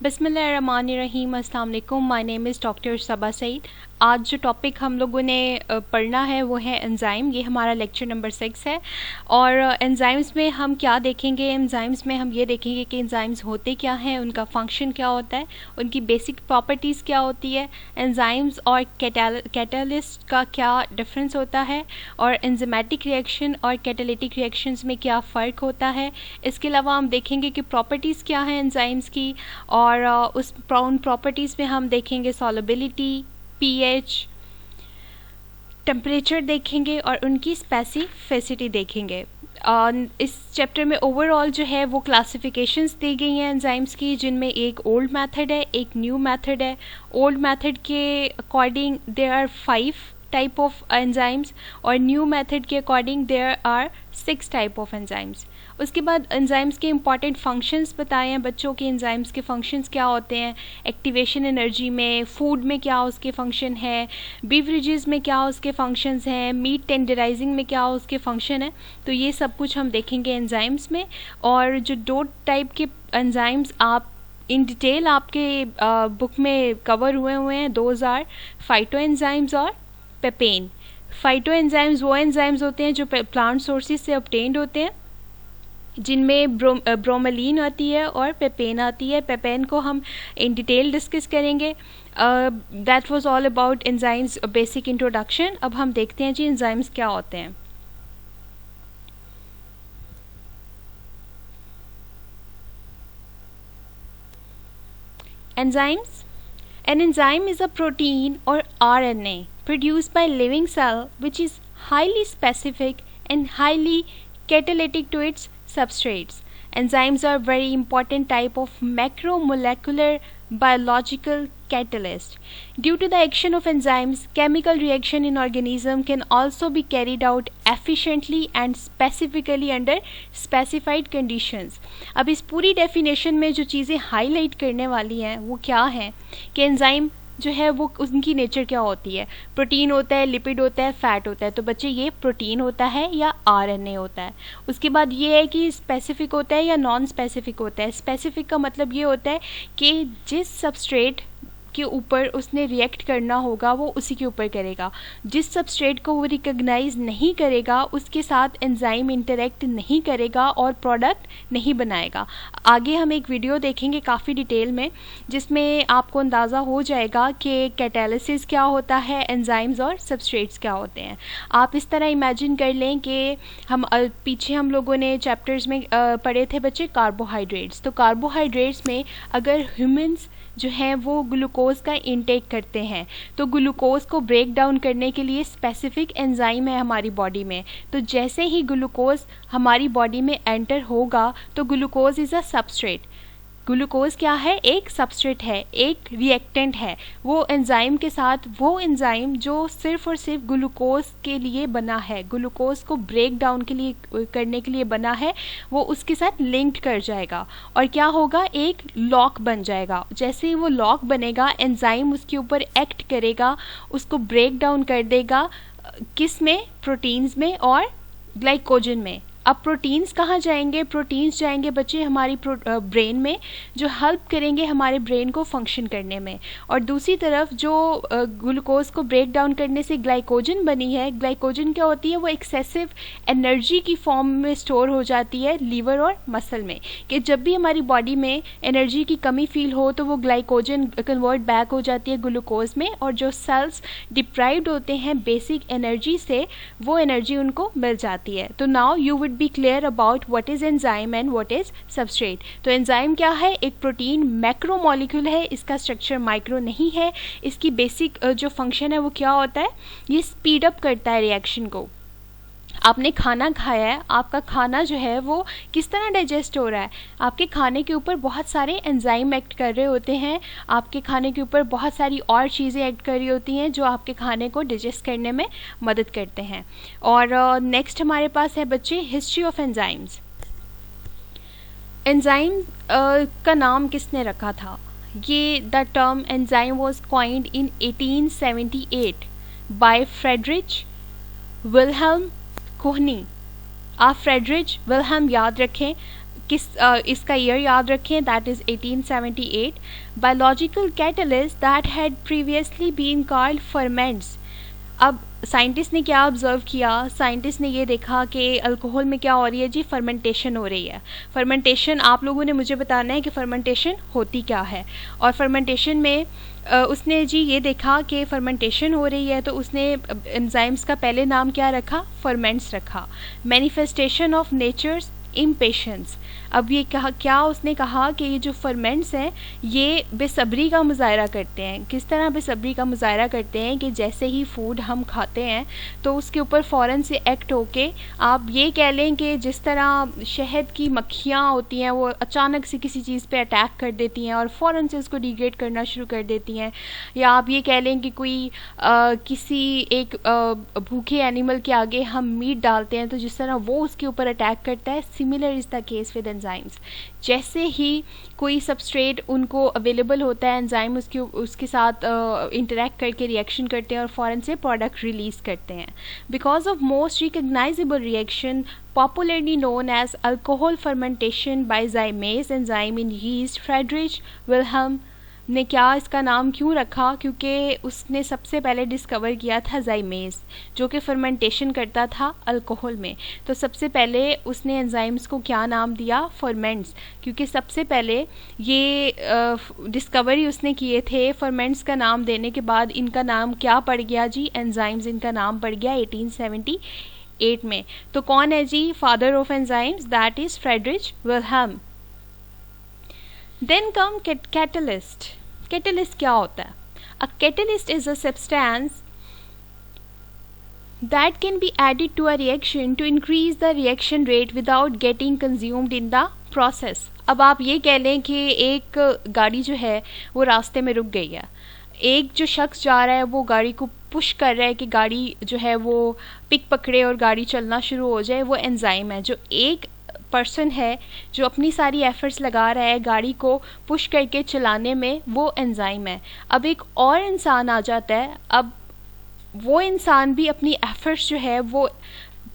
बिस्मिल्लाहिर्रहमानिर्रहीम। अस्सलाम वालेकुम। माय नेम इज़ डॉक्टर सबा सईद। आज जो टॉपिक हम लोगों ने पढ़ना है वो है एंजाइम। ये हमारा लेक्चर नंबर 6 है। और एंजाइम्स में हम क्या देखेंगे, एंजाइम्स में हम ये देखेंगे कि एंजाइम्स होते क्या हैं, उनका फंक्शन क्या होता है, उनकी बेसिक प्रॉपर्टीज़ क्या होती है, एंजाइम्स और कैटालिस्ट का क्या डिफरेंस होता है, और एंजाइमेटिक रिएक्शन और कैटालिटिक रिएक्शंस में क्या फ़र्क होता है। इसके अलावा हम देखेंगे कि प्रॉपर्टीज़ क्या हैं एंजाइम्स की, और उन प्रॉपर्टीज़ में हम देखेंगे सॉल्युबिलिटी, पीएच, टेम्परेचर देखेंगे और उनकी स्पेसिफिसिटी देखेंगे। इस चैप्टर में ओवरऑल जो है वो क्लासिफिकेशंस दी गई हैं एंजाइम्स की, जिनमें एक ओल्ड मेथड है, एक न्यू मेथड है। ओल्ड मेथड के according there are 5 type of enzymes और न्यू मेथड के according there are 6 type of enzymes. उसके बाद एंजाइम्स के इंपॉर्टेंट फंक्शंस बताए हैं बच्चों के। एंजाइम्स के फंक्शंस क्या होते हैं, एक्टिवेशन एनर्जी में, फूड में क्या उसके फंक्शन है, बीवरेजेस में क्या उसके फंक्शंस हैं, मीट टेंडराइजिंग में क्या उसके फंक्शन है। तो ये सब कुछ हम देखेंगे एंजाइम्स में। और जो 2 टाइप के एंजाइम्स आप इन डिटेल आपके बुक में कवर हुए हैं, दोज आर फाइटो एंजाइम्स और पेपेन। फाइटो एंजाइम्स वो एंजाइम्स होते हैं जो प्लांट सोर्सेज से ऑब्टेन्ड होते हैं, जिनमें ब्रोमेलिन आती है और पेपेन आती है। पेपेन को हम इन डिटेल डिस्कस करेंगे। That was all about enzymes basic introduction. अब हम देखते हैं जी एंजाइम्स क्या होते हैं। Enzymes, an enzyme is a protein or RNA produced by living cell which is highly specific and highly catalytic to its substrates. Enzymes are very important type of macromolecular biological catalyst. Due to the action of enzymes, chemical reaction in organism can also be carried out efficiently and specifically under specified conditions. अब इस पूरी definition में जो चीज़ें highlight करने वाली हैं वो क्या है कि एंजाइम जो है वो उनकी नेचर क्या होती है। प्रोटीन होता है, लिपिड होता है, फैट होता है। तो बच्चे ये प्रोटीन होता है या आरएनए होता है। उसके बाद ये है कि स्पेसिफिक होता है या नॉन स्पेसिफिक होता है। स्पेसिफिक का मतलब ये होता है कि जिस सबस्ट्रेट के ऊपर उसने रिएक्ट करना होगा वो उसी के ऊपर करेगा। जिस सबस्ट्रेट को वो रिकॉग्नाइज नहीं करेगा उसके साथ एंजाइम इंटरेक्ट नहीं करेगा और प्रोडक्ट नहीं बनाएगा। आगे हम एक वीडियो देखेंगे काफ़ी डिटेल में, जिसमें आपको अंदाज़ा हो जाएगा कि कैटालिसिस क्या होता है, एंजाइम्स और सबस्ट्रेट्स क्या होते हैं। आप इस तरह इमेजिन कर लें कि पीछे हम लोगों ने चैप्टर्स में पढ़े थे बच्चे कार्बोहाइड्रेट्स। तो कार्बोहाइड्रेट्स में अगर ह्यूमंस जो हैं वो ग्लूकोज का इंटेक करते हैं तो ग्लूकोज को ब्रेक डाउन करने के लिए स्पेसिफिक एंजाइम है हमारी बॉडी में। तो जैसे ही ग्लूकोज हमारी बॉडी में एंटर होगा तो glucose is a substrate. Glucose क्या है, एक सबस्ट्रेट है, एक रिएक्टेंट है। वो एंजाइम के साथ, वो एंजाइम जो सिर्फ और सिर्फ ग्लूकोज के लिए बना है, ग्लूकोज को ब्रेक डाउन के लिए करने के लिए बना है, वो उसके साथ लिंक्ड कर जाएगा और क्या होगा, एक लॉक बन जाएगा। जैसे ही वो लॉक बनेगा एंजाइम उसके ऊपर एक्ट करेगा, उसको ब्रेक डाउन कर देगा। किस में, प्रोटीन्स में और ग्लाइकोजन में। अब प्रोटीन्स कहाँ जाएंगे, प्रोटीन्स जाएंगे बच्चे हमारी ब्रेन में, जो हेल्प करेंगे हमारे ब्रेन को फंक्शन करने में। और दूसरी तरफ जो ग्लूकोज को ब्रेक डाउन करने से ग्लाइकोजन बनी है, ग्लाइकोजन क्या होती है, वो एक्सेसिव एनर्जी की फॉर्म में स्टोर हो जाती है लीवर और मसल में, कि जब भी हमारी बॉडी में एनर्जी की कमी फील हो तो वो ग्लाइकोजन कन्वर्ट बैक हो जाती है ग्लूकोज में, और जो सेल्स डिप्राइव्ड होते हैं बेसिक एनर्जी से वो एनर्जी उनको मिल जाती है। तो now you would be clear about what is enzyme and what is substrate. तो एंजाइम क्या है, एक प्रोटीन मैक्रोमोलिक्यूल है, इसका स्ट्रक्चर माइक्रो नहीं है। इसकी बेसिक जो फंक्शन है वो क्या होता है, ये स्पीड अप करता है रिएक्शन को। आपने खाना खाया है, आपका खाना जो है वो किस तरह डाइजेस्ट हो रहा है, आपके खाने के ऊपर बहुत सारे एंजाइम एक्ट कर रहे होते हैं, आपके खाने के ऊपर बहुत सारी और चीज़ें एक्ट कर रही होती हैं जो आपके खाने को डाइजेस्ट करने में मदद करते हैं। और नेक्स्ट हमारे पास है बच्चे हिस्ट्री ऑफ एंजाइम्स। एंजाइम का नाम किसने रखा था, ये the term enzyme was coined in 1878 by Friedrich Wilhelm Kuhne. आप फ्रेडरिच विल्हेल्म याद रखें। इसका ईयर याद रखें, that is 1878. Biological catalyst that had previously been called ferments. अब साइंटिस्ट ने क्या ऑब्जर्व किया, साइंटिस्ट ने ये देखा कि अल्कोहल में क्या हो रही है जी, फर्मेंटेशन हो रही है. फर्मेंटेशन आप लोगों ने मुझे बताना है कि फर्मेंटेशन होती क्या है. और फर्मेंटेशन में उसने जी ये देखा कि फर्मेंटेशन हो रही है, तो उसने एंजाइम्स का पहले नाम क्या रखा, फर्मेंट्स रखा. Manifestation of nature's impatience. अब ये कहा, क्या उसने कहा कि ये जो फर्मेंट्स हैं ये बेसब्री का मुजाहरा करते हैं. किस तरह बेसब्री का मुजाहरा करते हैं कि जैसे ही फूड हम खाते हैं तो उसके ऊपर फ़ौरन से एक्ट होके, आप ये कह लें कि जिस तरह शहद की मक्खियाँ होती हैं वो अचानक से किसी चीज़ पे अटैक कर देती हैं और फ़ौरन से उसको डिग्रेड करना शुरू कर देती हैं. या आप ये कह लें कि कोई किसी एक भूखे एनिमल के आगे हम मीट डालते हैं तो जिस तरह वो उसके ऊपर अटैक करता है, similar is the case with enzymes. जैसे ही कोई सबस्ट्रेट उनको अवेलेबल होता है, एंजाइम उसके साथ इंटरेक्ट करके रिएक्शन करते हैं और फ़ौरन से प्रोडक्ट रिलीज़ करते हैं. Because of most recognisable reaction popularly known as alcohol fermentation by zymase enzyme in yeast, Friedrich Wilhelm ने क्या इसका नाम क्यों रखा, क्योंकि उसने सबसे पहले डिस्कवर किया था ज़ाइमेज, जो कि फर्मेंटेशन करता था अल्कोहल में. तो सबसे पहले उसने एंजाइम्स को क्या नाम दिया, फर्मेंट्स, क्योंकि सबसे पहले ये डिस्कवरी उसने किए थे. फर्मेंट्स का नाम देने के बाद इनका नाम क्या पड़ गया जी, एंजाइम्स इनका नाम पड़ गया 1878 में. तो कौन है जी father of enzymes, that is Friedrich Wilhelm. Then come catalyst. Catalyst क्या होता है? A catalyst is a substance that can be added to a reaction to increase the reaction rate without getting consumed in the process. अब आप ये कह लें कि एक गाड़ी जो है वो रास्ते में रुक गई है. एक जो शख्स जा रहा है वो गाड़ी को पुश कर रहा है कि गाड़ी जो है वो पिक पकड़े और गाड़ी चलना शुरू हो जाए. वो एंजाइम है. जो एक पर्सन है जो अपनी सारी एफर्ट्स लगा रहा है गाड़ी को पुश करके चलाने में, वो एंजाइम है. अब एक और इंसान आ जाता है. अब वो इंसान भी अपनी एफर्ट्स जो है वो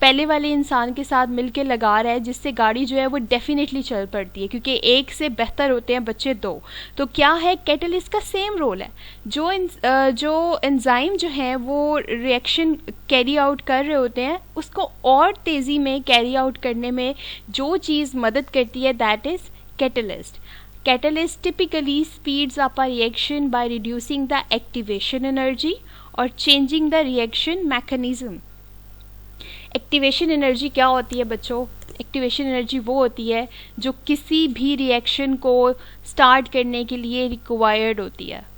पहले वाले इंसान के साथ मिलके लगा रहा है, जिससे गाड़ी जो है वो डेफिनेटली चल पड़ती है, क्योंकि एक से बेहतर होते हैं बच्चे दो. तो क्या है, कैटलिस्ट का सेम रोल है. जो एंजाइम जो हैं वो रिएक्शन कैरी आउट कर रहे होते हैं, उसको और तेज़ी में कैरी आउट करने में जो चीज़ मदद करती है, that is catalyst. Catalyst typically speeds up a reaction by reducing the activation energy or changing the reaction mechanism. Activation energy क्या होती है बच्चों? एक्टिवेशन एनर्जी वो होती है जो किसी भी रिएक्शन को स्टार्ट करने के लिए रिक्वायर्ड होती है.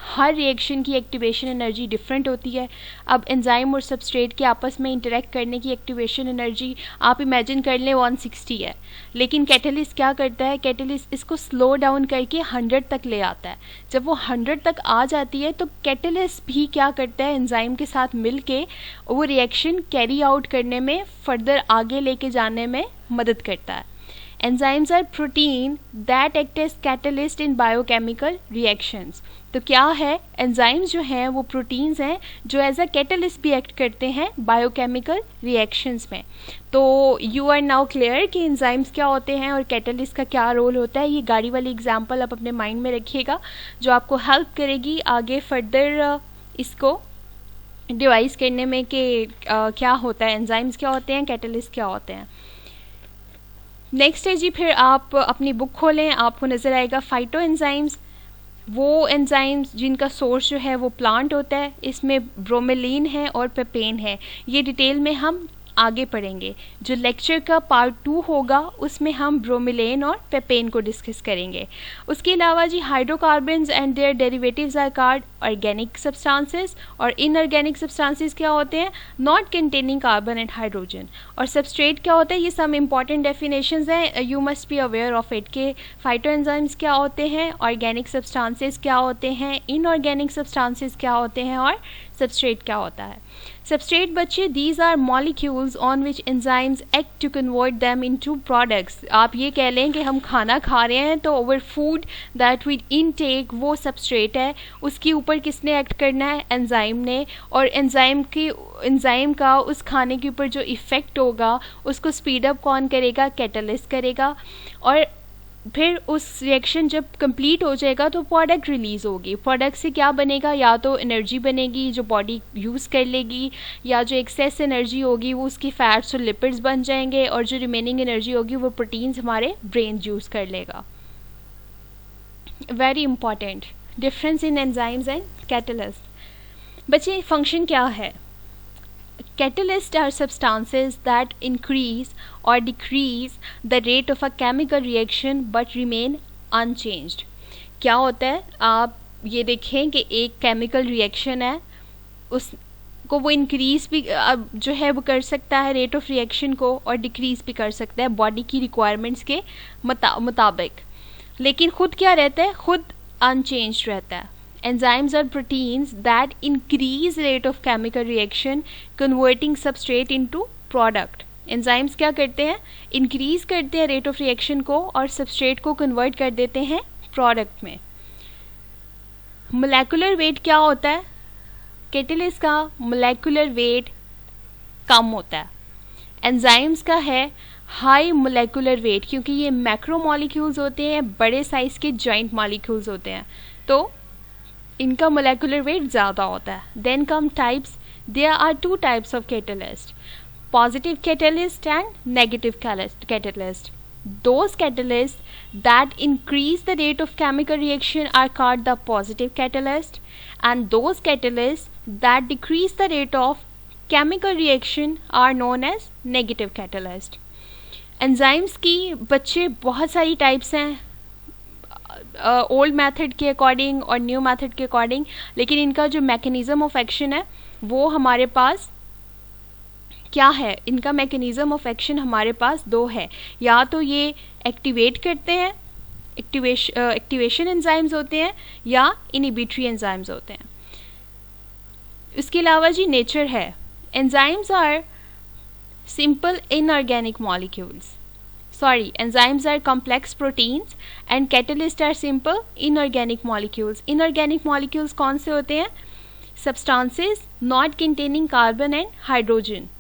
हर रिएक्शन की एक्टिवेशन एनर्जी डिफरेंट होती है. अब एंजाइम और सबस्ट्रेट के आपस में इंटरेक्ट करने की एक्टिवेशन एनर्जी आप इमेजिन कर लें 160 है, लेकिन कैटलिस्ट क्या करता है, कैटलिस्ट इसको स्लो डाउन करके 100 तक ले आता है. जब वो 100 तक आ जाती है तो कैटलिस्ट भी क्या करता है, एंजाइम के साथ मिल के वो रिएक्शन कैरी आउट करने में, फर्दर आगे लेके जाने में मदद करता है. Enzymes are protein that act as catalyst in biochemical reactions. तो क्या है, एंजाइम्स जो हैं वो प्रोटीन्स हैं जो एज अ कैटलिस्ट भी एक्ट करते हैं बायोकेमिकल रिएक्शंस में. तो यू आर नाउ क्लियर कि एंजाइम्स क्या होते हैं और कैटलिस्ट का क्या रोल होता है. ये गाड़ी वाली एग्जांपल आप अपने माइंड में रखिएगा, जो आपको हेल्प करेगी आगे फर्दर इसको डिवाइस करने में कि क्या होता है, एंजाइम्स क्या होते हैं, कैटलिस्ट क्या होते हैं. नेक्स्ट है जी, फिर आप अपनी बुक खोलें, आपको नज़र आएगा फाइटो एंजाइम्स. वो एंजाइम्स जिनका सोर्स जो है वो प्लांट होता है. इसमें ब्रोमेलिन है और पेपेन है. ये डिटेल में हम आगे पढ़ेंगे. जो लेक्चर का पार्ट 2 होगा उसमें हम ब्रोमेलिन और पेपेन को डिस्कस करेंगे. उसके अलावा जी hydrocarbons and their derivatives are called organic substances. और इनऑर्गेनिक सब्सटेंसेस क्या होते हैं, not containing carbon and hydrogen. और सबस्ट्रेट क्या होता है, ये सब इंपॉर्टेंट डेफिनेशंस हैं, you must be aware of it के फाइटोएंजाइम्स क्या होते हैं, ऑर्गेनिक सब्सटेंसेस क्या होते हैं, इनऑर्गेनिक सब्सटेंसेस क्या होते हैं और सबस्ट्रेट क्या होता है? सबस्ट्रेट बच्चे, these are molecules on which enzymes act to convert them into products. आप ये कह लें कि हम खाना खा रहे हैं तो our food that we intake वो सबस्ट्रेट है, उसके ऊपर किसने एक्ट करना है? एंजाइम ने. और एंजाइम का उस खाने के ऊपर जो इफ़ेक्ट होगा उसको स्पीड अप कौन करेगा? कैटलिस्ट करेगा. और फिर उस रिएक्शन जब कंप्लीट हो जाएगा तो प्रोडक्ट रिलीज़ होगी. प्रोडक्ट से क्या बनेगा? या तो एनर्जी बनेगी जो बॉडी यूज़ कर लेगी, या जो एक्सेस एनर्जी होगी वो उसकी फैट्स और लिपिड्स बन जाएंगे, और जो रिमेनिंग एनर्जी होगी वो प्रोटीन्स हमारे ब्रेन यूज़ कर लेगा. Very important difference in enzymes and catalyst. बच्चे, फंक्शन क्या है? Catalysts are substances that increase or decrease the rate of a chemical reaction but remain unchanged. क्या होता है? आप ये देखें कि एक केमिकल रिएक्शन है, उसको वो इंक्रीज भी जो है वो कर सकता है रेट ऑफ रिएक्शन को, और डिक्रीज भी कर सकता है बॉडी की रिक्वायरमेंट्स के मुताबिक, लेकिन खुद क्या रहता है? खुद अनचेंज्ड रहता है. Enzymes are proteins that increase rate of chemical reaction converting substrate into product. Enzymes क्या करते हैं? Increase करते हैं rate of reaction को और substrate को convert कर देते हैं product में. Molecular weight क्या होता है? Catalyst का molecular weight कम होता है. Enzymes का है हाई मोलेकुलर वेट, क्योंकि ये मैक्रो मॉलिक्यूल्स होते हैं, बड़े साइज के जॉइंट मॉलिक्यूल्स होते हैं, तो इनका मोलेकुलर वेट ज़्यादा होता है. Then come types. There are two types of catalyst, positive catalyst and negative catalyst. Those catalysts that increase the rate of chemical reaction are called the positive catalyst, and those catalysts that decrease the rate of chemical reaction are known as negative catalyst. Enzymes की बच्चे बहुत सारी types हैं, old method के according और new method के according, लेकिन इनका जो मैकेनिज्म ऑफ एक्शन है वो हमारे पास क्या है? इनका मैकेनिज्म ऑफ एक्शन हमारे पास दो है. या तो ये एक्टिवेट करते हैं, एक्टिवेशन एंजाइम्स होते हैं, या इनहिबिटरी एंजाइम्स होते हैं. इसके अलावा जी नेचर है. Enzymes are simple inorganic molecules. Enzymes are complex proteins and catalysts are simple inorganic molecules. Inorganic molecules कौन से होते हैं? Substances not containing carbon and hydrogen.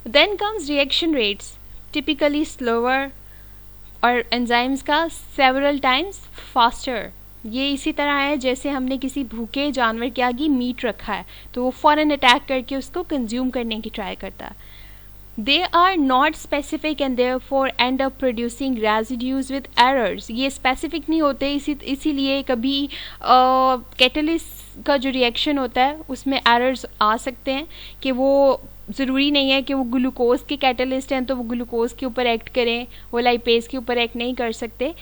Then comes reaction rates, typically slower, और enzymes का several times faster. ये इसी तरह है जैसे हमने किसी भूखे जानवर के आगे मीट रखा है तो वो फ़ौरन अटैक करके उसको कंज्यूम करने की ट्राई करता है. They are not specific and therefore end up producing residues with errors. ये specific नहीं होते, इसीलिए कभी कैटलिस्ट का जो रिएक्शन होता है उसमें errors आ सकते हैं कि वो ज़रूरी नहीं है कि वो ग्लूकोज के कैटलिस्ट हैं तो वो ग्लूकोज के ऊपर एक्ट करें, वो लाइपेज के ऊपर एक्ट नहीं कर सकते.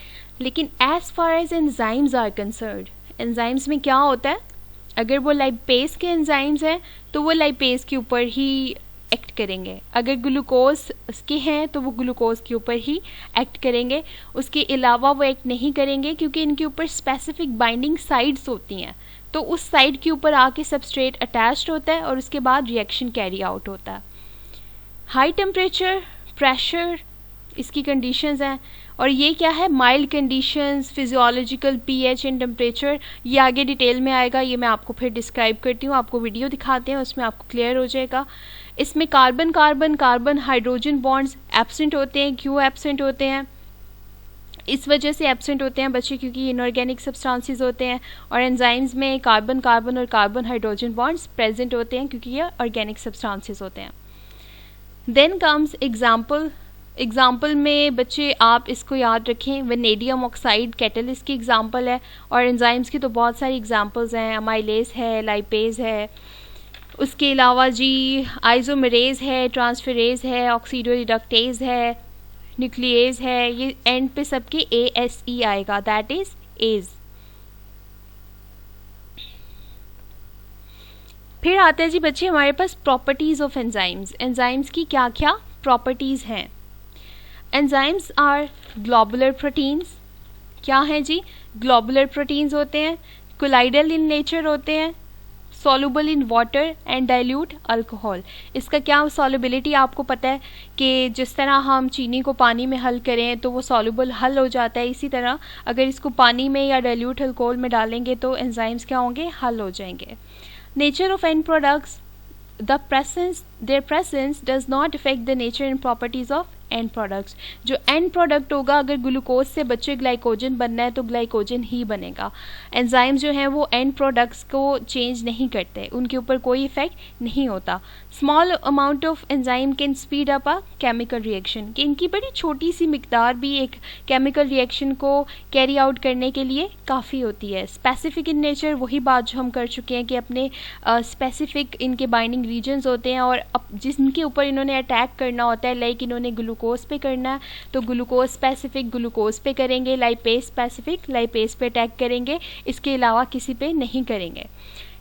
लेकिन as far as enzymes are concerned, enzymes में क्या होता है? अगर वो लाइपेज के एंजाइम्स हैं तो वो लाइपेज के ऊपर ही एक्ट करेंगे, अगर ग्लूकोज के हैं तो वो ग्लूकोज के ऊपर ही एक्ट करेंगे, उसके अलावा वो एक्ट नहीं करेंगे क्योंकि इनके ऊपर स्पेसिफिक बाइंडिंग साइड्स होती हैं. तो उस साइड के ऊपर आके सबस्ट्रेट अटैच्ड होता है और उसके बाद रिएक्शन कैरी आउट होता है. हाई टेम्परेचर, प्रेशर इसकी कंडीशंस हैं. और ये क्या है? Mild conditions, physiological pH and temperature, ये आगे डिटेल में आएगा, ये मैं आपको फिर डिस्क्राइब करती हूँ, आपको वीडियो दिखाते हैं उसमें आपको क्लियर हो जाएगा. इसमें carbon carbon carbon hydrogen bonds absent होते हैं. क्यों एब्सेंट होते हैं? इस वजह से एब्सेंट होते हैं बच्चे क्योंकि इनऑर्गेनिक सब्सटेंसेस होते हैं और एंजाइम्स में कार्बन कार्बन और कार्बन हाइड्रोजन बॉन्ड्स प्रेजेंट होते हैं क्योंकि ये ऑर्गेनिक सब्सटेंसेस होते हैं. देन कम्स एग्जाम्पल में बच्चे आप इसको याद रखें, वेनेडियम ऑक्साइड कैटलिस्ट की एग्जाम्पल है और एंजाइम्स की तो बहुत सारी एग्जाम्पल्स हैं. अमाइलेज है, लाइपेज है, उसके अलावा जी आइसोमेरेज है, ट्रांसफेरेज है, ऑक्सीडोरिडक्टेज है, न्यूक्लियेज है. ये एंड पे सबके ASE आएगा, दैट इज एज. फिर आते हैं जी बच्चे हमारे पास प्रॉपर्टीज ऑफ एंजाइम्स. एंजाइम्स की क्या क्या प्रॉपर्टीज हैं? Enzymes are globular proteins. क्या हैं जी? ग्लोबुलर प्रोटीन्स होते हैं, कोलाइडल इन नेचर होते हैं, soluble in water and dilute alcohol। इसका क्या solubility आपको पता है कि जिस तरह हम चीनी को पानी में हल करें तो वो soluble हल हो जाता है, इसी तरह अगर इसको पानी में या dilute alcohol में डालेंगे तो enzymes क्या होंगे, हल हो जाएंगे। Nature of end products, their presence does not affect the nature and properties of and products. जो एंड प्रोडक्ट होगा, अगर ग्लूकोज से बच्चे ग्लाइकोजन बनना है तो ग्लाइकोजन ही बनेगा। एंजाइम जो हैं वो एंड प्रोडक्ट्स को चेंज नहीं करते, उनके ऊपर कोई इफेक्ट नहीं होता। Small amount of enzyme can speed up a chemical reaction, कि इनकी बड़ी छोटी सी मिकदार भी एक केमिकल रिएक्शन को कैरी आउट करने के लिए काफ़ी होती है। स्पेसिफिक इन नेचर, वही बात जो हम कर चुके हैं कि अपने स्पेसिफिक इनके बाइंडिंग रीजन्स होते हैं और जिनके ऊपर इन्होंने अटैक करना होता है, लाइक इन्होंने ग्लूकोज पे करना है तो ग्लूकोज स्पेसिफिक ग्लूकोज पे करेंगे, लाइपेज स्पेसिफिक लाइपेज पे अटैक करेंगे, इसके अलावा किसी पे नहीं करेंगे।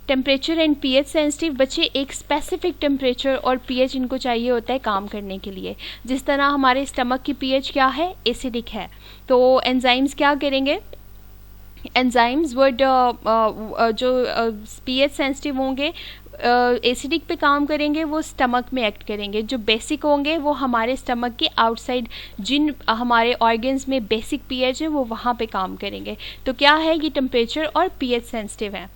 टेम्परेचर एंड पीएच सेंसिटिव, बच्चे एक स्पेसिफिक टेम्परेचर और पीएच इनको चाहिए होता है काम करने के लिए। जिस तरह हमारे स्टमक की पीएच क्या है, एसिडिक है, तो एंजाइम्स क्या करेंगे, एंजाइम्स वर्ड जो पीएच सेंसिटिव होंगे, एसिडिक पे काम करेंगे, वो स्टमक में एक्ट करेंगे। जो बेसिक होंगे वो हमारे स्टमक के आउटसाइड जिन हमारे ऑर्गन्स में बेसिक पीएच है वो वहाँ पे काम करेंगे। तो क्या है, ये टेम्परेचर और पीएच सेंसिटिव है।